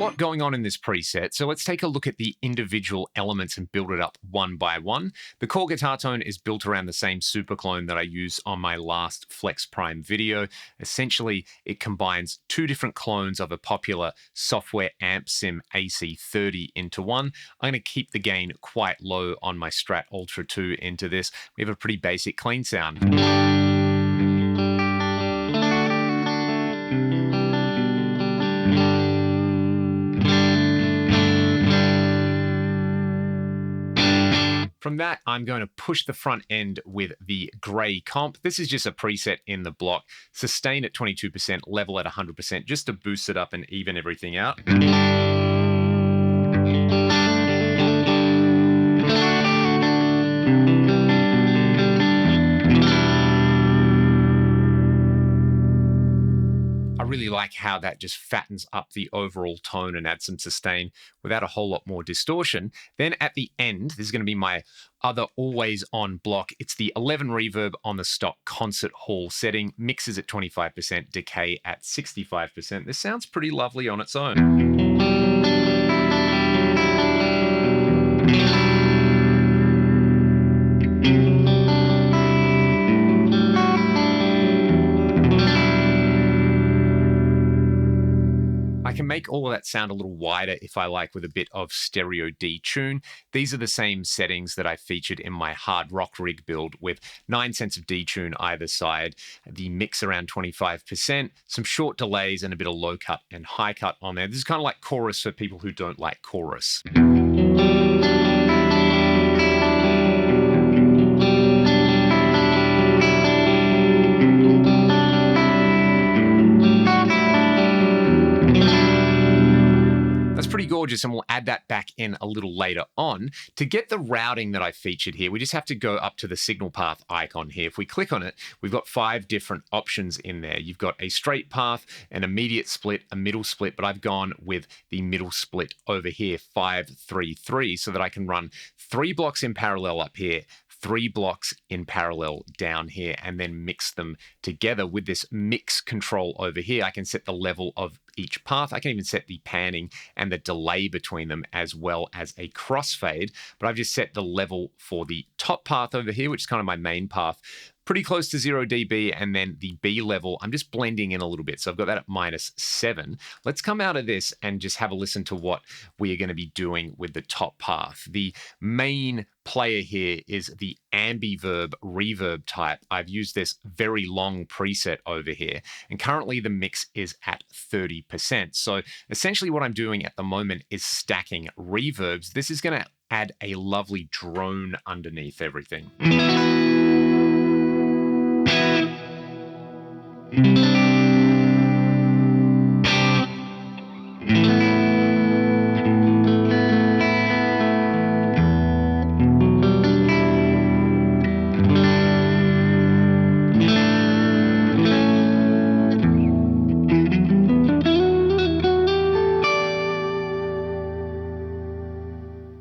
lot going on in this preset, so let's take a look at the individual elements and build it up one by one. The core guitar tone is built around the same super clone that I used on my last Flex Prime video. Essentially, it combines two different clones of a popular software amp sim AC30 into one. I'm going to keep the gain quite low on my Strat Ultra 2 into this. We have a pretty basic clean sound. From that, I'm going to push the front end with the gray comp. This is just a preset in the block. Sustain at 22%, level at 100%, just to boost it up and even everything out. I really like how that just fattens up the overall tone and adds some sustain without a whole lot more distortion. Then at the end, this is going to be my other always on block. It's the 11 reverb on the stock concert hall setting, mixes at 25%, decay at 65%. This sounds pretty lovely on its own. I can make all of that sound a little wider if I like with a bit of stereo detune. These are the same settings that I featured in my hard rock rig build with 9 cents of detune either side, the mix around 25%, some short delays and a bit of low cut and high cut on there. This is kind of like chorus for people who don't like chorus. Gorgeous, and we'll add that back in a little later on. To get the routing that I featured here, we just have to go up to the signal path icon here. If we click on it, we've got 5 different options in there. You've got a straight path, an immediate split, a middle split, but I've gone with the middle split over here, 5-3-3, so that I can run 3 blocks in parallel up here, 3 blocks in parallel down here, and then mix them together with this mix control over here. I can set the level of each path. I can even set the panning and the delay between them, as well as a crossfade, but I've just set the level for the top path over here, which is kind of my main path, pretty close to 0 dB, and then the B level, I'm just blending in a little bit. So I've got that at -7. Let's come out of this and just have a listen to what we are going to be doing with the top path. The main player here is the Ambiverb reverb type. I've used this very long preset over here, and currently the mix is at 30%. So essentially what I'm doing at the moment is stacking reverbs. This is going to add a lovely drone underneath everything.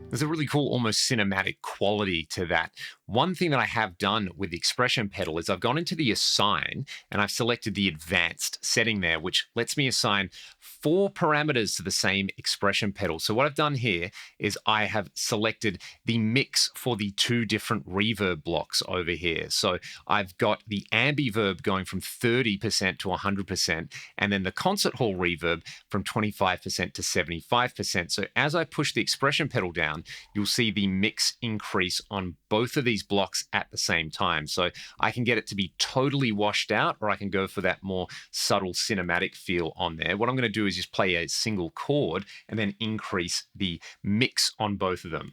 There's a really cool, almost cinematic quality to that. One thing that I have done with the expression pedal is I've gone into the assign and I've selected the advanced setting there, which lets me assign 4 parameters to the same expression pedal. So what I've done here is I have selected the mix for the 2 different reverb blocks over here. So I've got the Ambiverb going from 30% to 100%, and then the concert hall reverb from 25% to 75%. So as I push the expression pedal down, you'll see the mix increase on both of these blocks at the same time. So I can get it to be totally washed out, or I can go for that more subtle cinematic feel on there. What I'm going to do is just play a single chord and then increase the mix on both of them.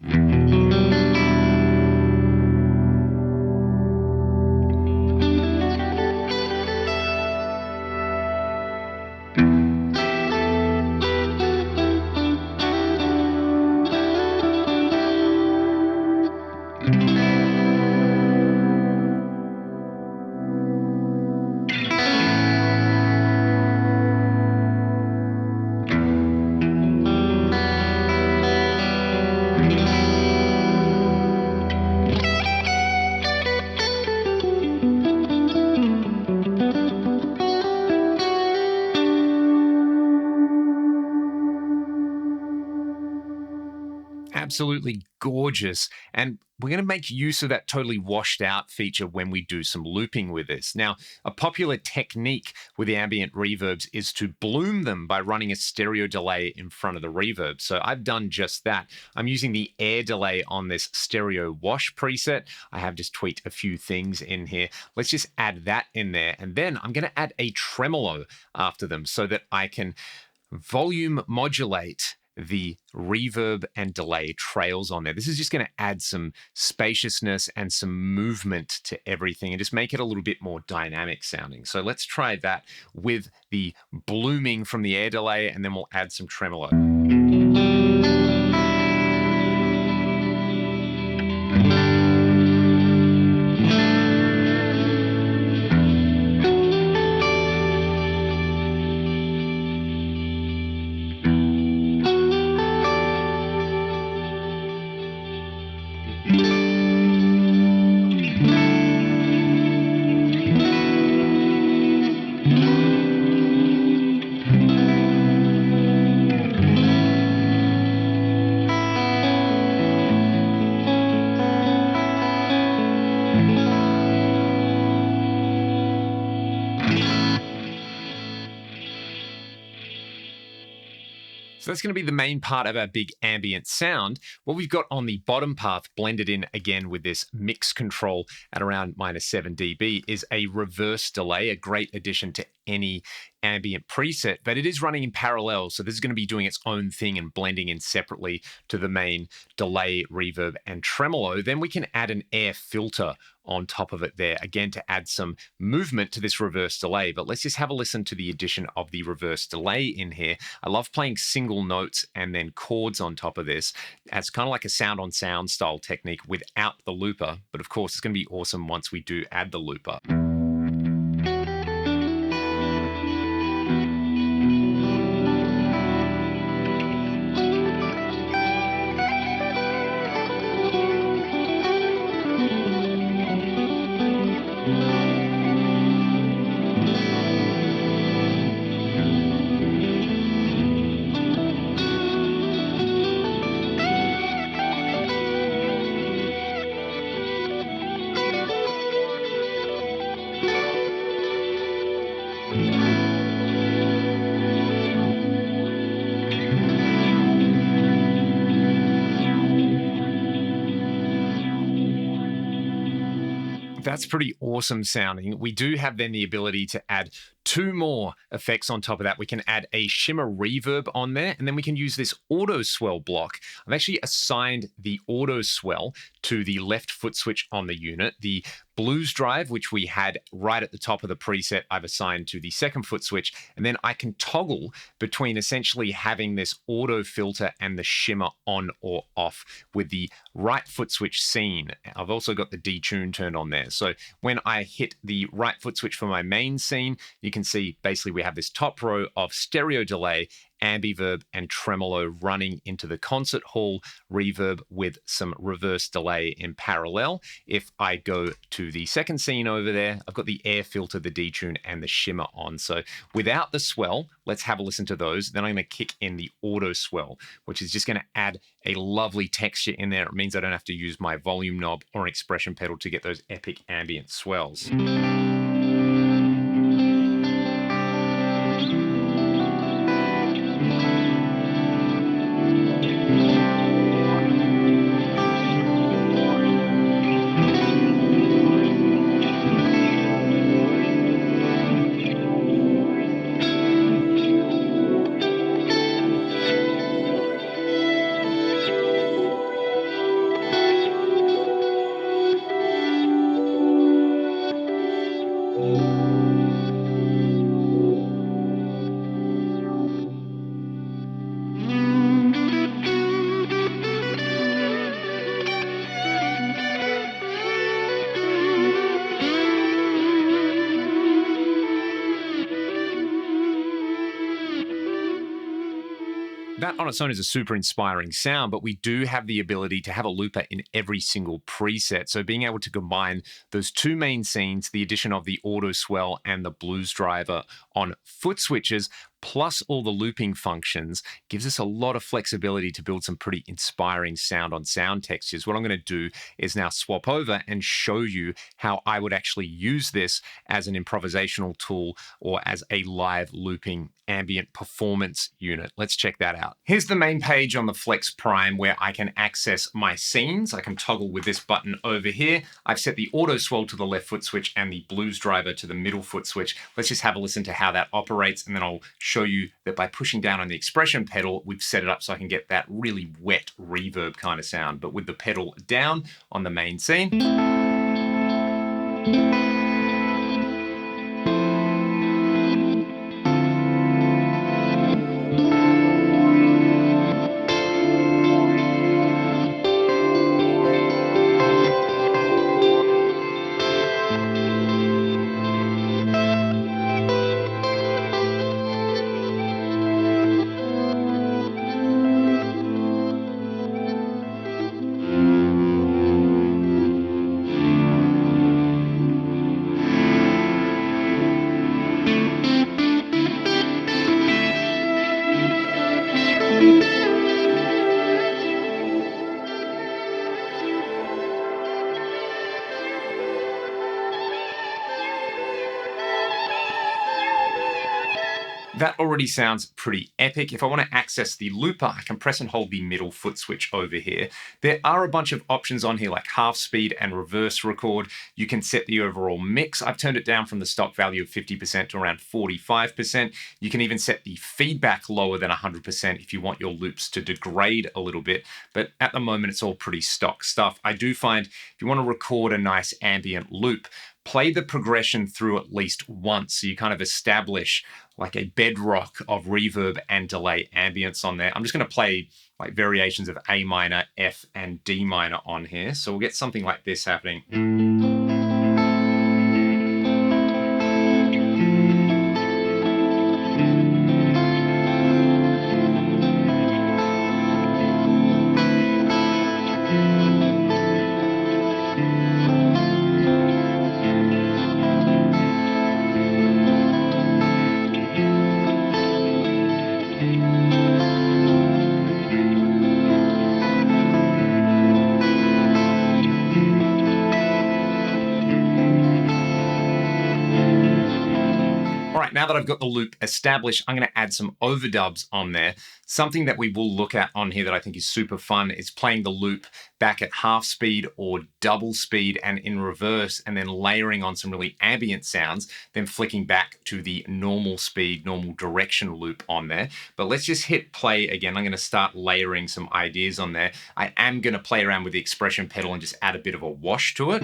absolutely gorgeous. And we're going to make use of that totally washed out feature when we do some looping with this. Now, a popular technique with the ambient reverbs is to bloom them by running a stereo delay in front of the reverb. So I've done just that. I'm using the air delay on this stereo wash preset. I have just tweaked a few things in here. Let's just add that in there. And then I'm going to add a tremolo after them so that I can volume modulate the reverb and delay trails on there. This is just going to add some spaciousness and some movement to everything and just make it a little bit more dynamic sounding. So let's try that with the blooming from the air delay, and then we'll add some tremolo. So that's going to be the main part of our big ambient sound. What we've got on the bottom path blended in again with this mix control at around -7 dB is a reverse delay, a great addition to any ambient preset, but it is running in parallel. So this is going to be doing its own thing and blending in separately to the main delay, reverb, and tremolo. Then we can add an air filter on top of it there, again, to add some movement to this reverse delay. But let's just have a listen to the addition of the reverse delay in here. I love playing single notes and then chords on top of this. It's kind of like a sound on sound style technique without the looper. But of course, it's going to be awesome once we do add the looper. That's pretty awesome sounding. We do have then the ability to add two more effects on top of that. We can add a shimmer reverb on there, and then we can use this auto swell block. I've actually assigned the auto swell to the left foot switch on the unit. The blues drive, which we had right at the top of the preset, I've assigned to the second foot switch, and then I can toggle between essentially having this auto filter and the shimmer on or off with the right foot switch scene. I've also got the detune turned on there. So when I hit the right foot switch for my main scene, you can see basically we have this top row of stereo delay, ambiverb, and tremolo running into the concert hall reverb with some reverse delay in parallel. If I go to the second scene over there, I've got the air filter, the detune, and the shimmer on. So without the swell, let's have a listen to those. Then I'm going to kick in the auto swell, which is just going to add a lovely texture in there. It means I don't have to use my volume knob or expression pedal to get those epic ambient swells. That on its own is a super inspiring sound, but we do have the ability to have a looper in every single preset. So being able to combine those two main scenes, the addition of the auto swell and the blues driver on foot switches, plus all the looping functions gives us a lot of flexibility to build some pretty inspiring sound on sound textures. What I'm going to do is now swap over and show you how I would actually use this as an improvisational tool or as a live looping ambient performance unit. Let's check that out. Here's the main page on the Flex Prime where I can access my scenes. I can toggle with this button over here. I've set the auto swell to the left foot switch and the blues driver to the middle foot switch. Let's just have a listen to how that operates, and then I'll show you that by pushing down on the expression pedal, we've set it up so I can get that really wet reverb kind of sound. But with the pedal down on the main scene, that already sounds pretty epic. If I want to access the looper, I can press and hold the middle foot switch over here. There are a bunch of options on here like half speed and reverse record. You can set the overall mix. I've turned it down from the stock value of 50% to around 45%. You can even set the feedback lower than 100% if you want your loops to degrade a little bit. But at the moment, it's all pretty stock stuff. I do find if you want to record a nice ambient loop, play the progression through at least once so you kind of establish like a bedrock of reverb and delay ambience on there. I'm just going to play like variations of A minor, F, and D minor on here. So we'll get something like this happening. All right, now that I've got the loop established, I'm going to add some overdubs on there. Something that we will look at on here that I think is super fun is playing the loop back at half speed or double speed and in reverse, and then layering on some really ambient sounds, then flicking back to the normal speed, normal direction loop on there. But let's just hit play again. I'm going to start layering some ideas on there. I am going to play around with the expression pedal and just add a bit of a wash to it.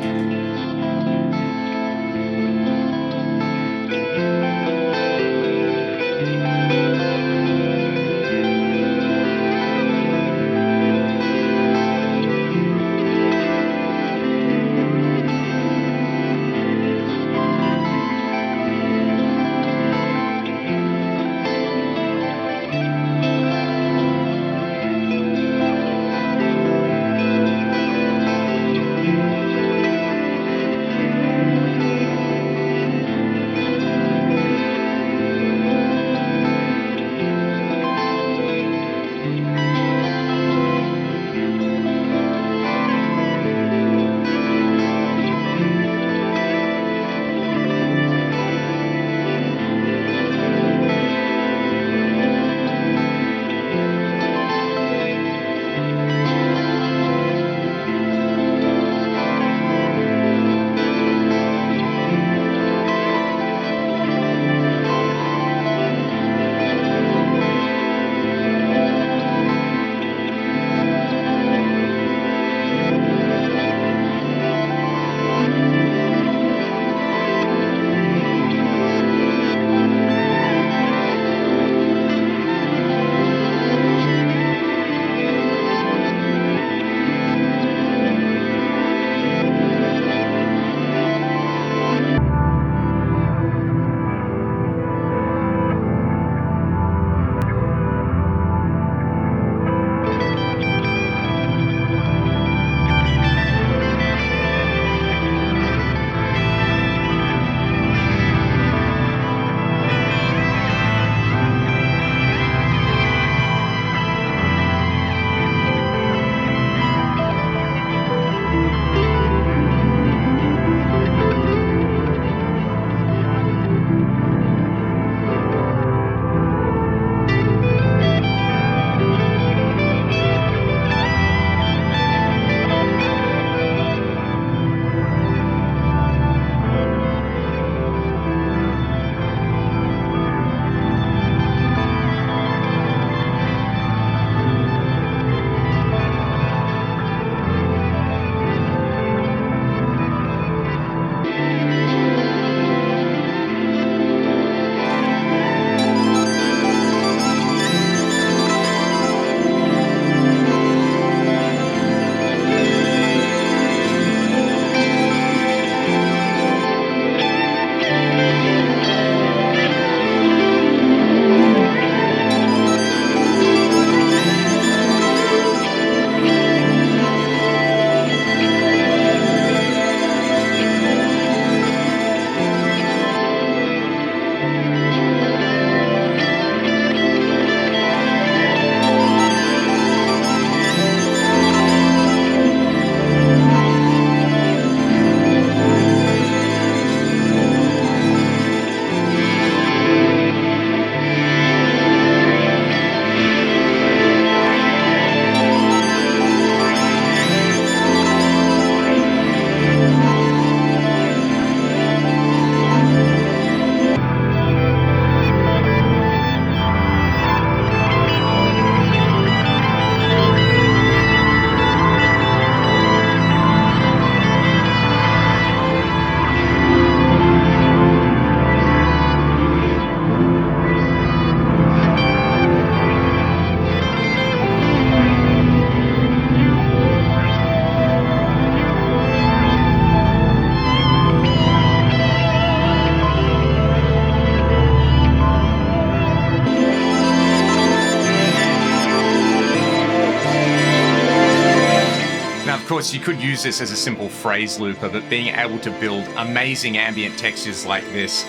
course, you could use this as a simple phrase looper, but being able to build amazing ambient textures like this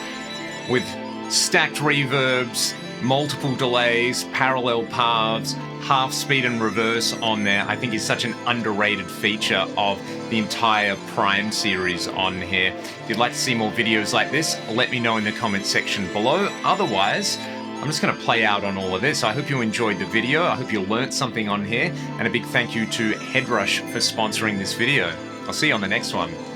with stacked reverbs, multiple delays, parallel paths, half speed and reverse on there, I think is such an underrated feature of the entire Prime series on here. If you'd like to see more videos like this, let me know in the comments section below. Otherwise, I'm just going to play out on all of this. I hope you enjoyed the video. I hope you learned something on here. And a big thank you to Headrush for sponsoring this video. I'll see you on the next one.